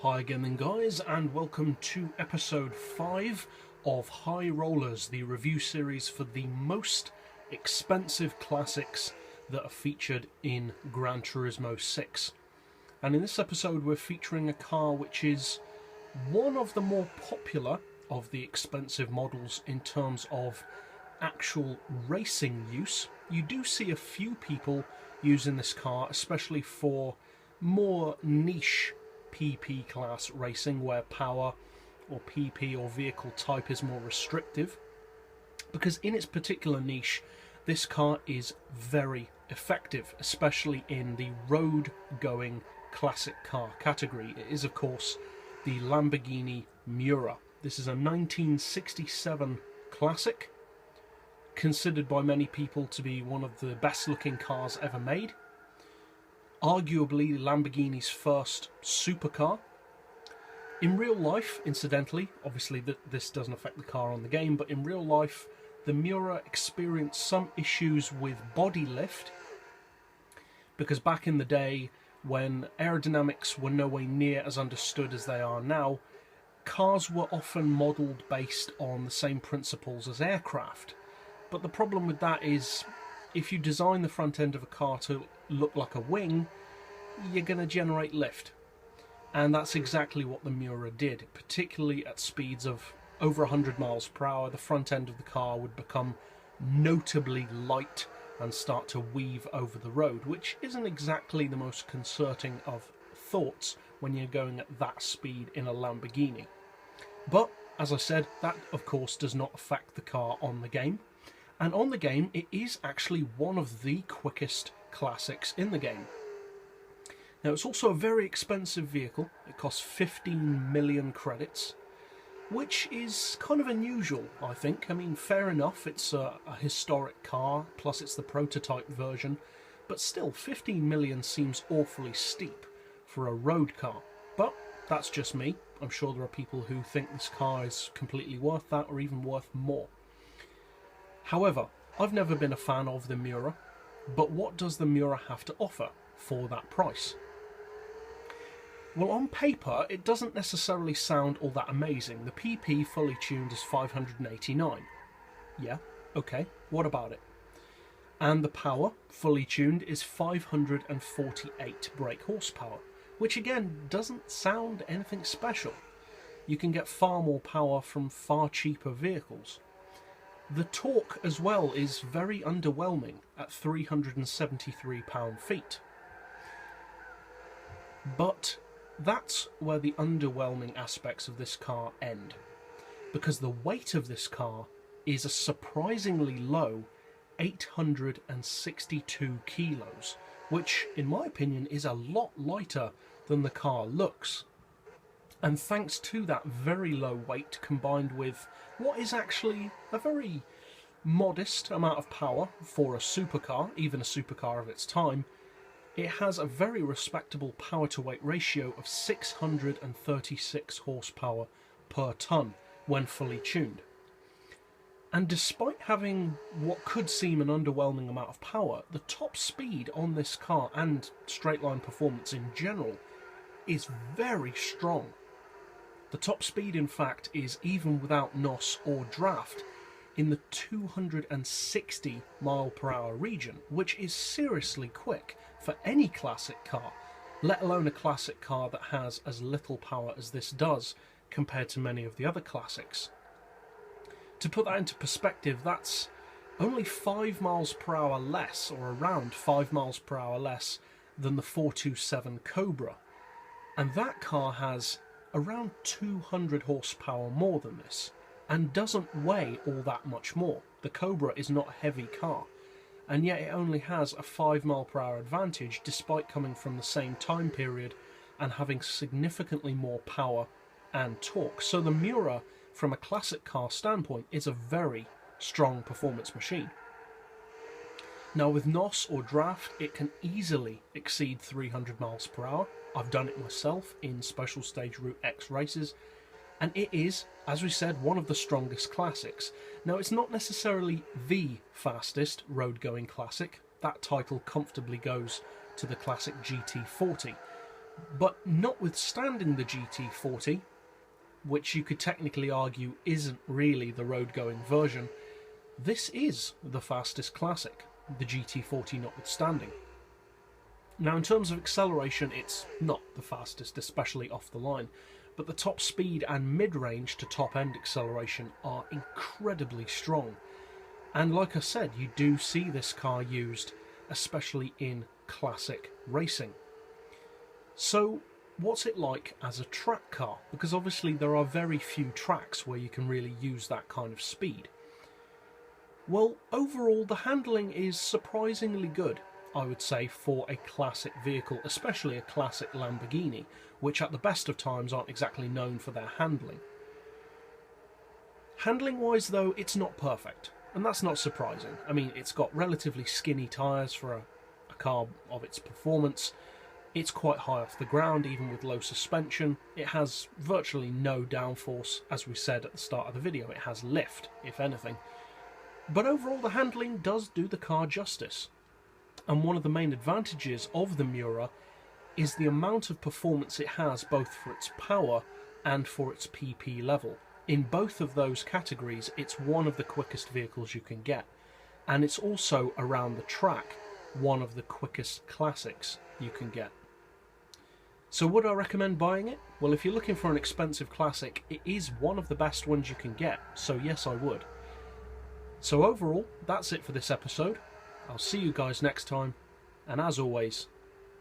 Hi again then guys, and welcome to episode 5 of High Rollers, the review series for the most expensive classics that are featured in Gran Turismo 6. And in this episode we're featuring a car which is one of the more popular of the expensive models in terms of actual racing use. You do see a few people using this car, especially for more niche PP class racing where power or PP or vehicle type is more restrictive, because in its particular niche this car is very effective, especially in the road going classic car category. It is of course the Lamborghini Miura. This is a 1967 classic, considered by many people to be one of the best looking cars ever made. Arguably Lamborghini's first supercar. In real life, incidentally, obviously this doesn't affect the car on the game, but in real life the Miura experienced some issues with body lift, because back in the day when aerodynamics were nowhere near as understood as they are now, cars were often modelled based on the same principles as aircraft. But the problem with that is, if you design the front end of a car to look like a wing, you're going to generate lift. And that's exactly what the Miura did, particularly at speeds of over 100 miles per hour. The front end of the car would become notably light and start to weave over the road, which isn't exactly the most concerning of thoughts when you're going at that speed in a Lamborghini. But, as I said, that of course does not affect the car on the game. And on the game, it is actually one of the quickest classics in the game. Now, it's also a very expensive vehicle. It costs 15 million credits, which is kind of unusual, I think. I mean, fair enough, it's a historic car, plus it's the prototype version, but still, 15 million seems awfully steep for a road car. But that's just me. I'm sure there are people who think this car is completely worth that, or even worth more. However, I've never been a fan of the Miura, but what does the Miura have to offer for that price? Well, on paper, it doesn't necessarily sound all that amazing. The PP fully tuned is 589. Yeah, okay, what about it? And the power, fully tuned, is 548 brake horsepower, which again, doesn't sound anything special. You can get far more power from far cheaper vehicles. The torque as well is very underwhelming at 373 pound-feet. But that's where the underwhelming aspects of this car end, because the weight of this car is a surprisingly low 862 kilos, which in my opinion is a lot lighter than the car looks. And thanks to that very low weight, combined with what is actually a very modest amount of power for a supercar, even a supercar of its time, it has a very respectable power to weight ratio of 636 horsepower per tonne when fully tuned. And despite having what could seem an underwhelming amount of power, the top speed on this car, and straight line performance in general, is very strong. The top speed, in fact, is even without NOS or draft in the 260 mile per hour region, which is seriously quick for any classic car, let alone a classic car that has as little power as this does compared to many of the other classics. To put that into perspective, that's only 5 miles per hour less, or around 5 miles per hour less, than the 427 Cobra. And that car has around 200 horsepower more than this, and doesn't weigh all that much more. The Cobra is not a heavy car, and yet it only has a 5 mile per hour advantage despite coming from the same time period and having significantly more power and torque. So the Miura, from a classic car standpoint, is a very strong performance machine. Now with NOS or draft, it can easily exceed 300 miles per hour. I've done it myself in Special Stage Route X races, and it is, as we said, one of the strongest classics. Now, it's not necessarily the fastest road-going classic. That title comfortably goes to the classic GT40. But notwithstanding the GT40, which you could technically argue isn't really the road-going version, this is the fastest classic, the GT40 notwithstanding. Now, in terms of acceleration, it's not the fastest, especially off the line, but the top speed and mid-range to top-end acceleration are incredibly strong. And like I said, you do see this car used, especially in classic racing. So, what's it like as a track car? Because obviously there are very few tracks where you can really use that kind of speed. Well, overall the handling is surprisingly good, I would say, for a classic vehicle, especially a classic Lamborghini, which at the best of times aren't exactly known for their handling. Handling-wise though, it's not perfect, and that's not surprising. I mean, it's got relatively skinny tyres for a car of its performance. It's quite high off the ground, even with low suspension. It has virtually no downforce. As we said at the start of the video, it has lift, if anything. But overall, the handling does do the car justice. And one of the main advantages of the Miura is the amount of performance it has, both for its power and for its PP level. In both of those categories, it's one of the quickest vehicles you can get. And it's also, around the track, one of the quickest classics you can get. So would I recommend buying it? Well, if you're looking for an expensive classic, it is one of the best ones you can get, so yes, I would. So overall, that's it for this episode. I'll see you guys next time, and as always,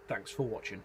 thanks for watching.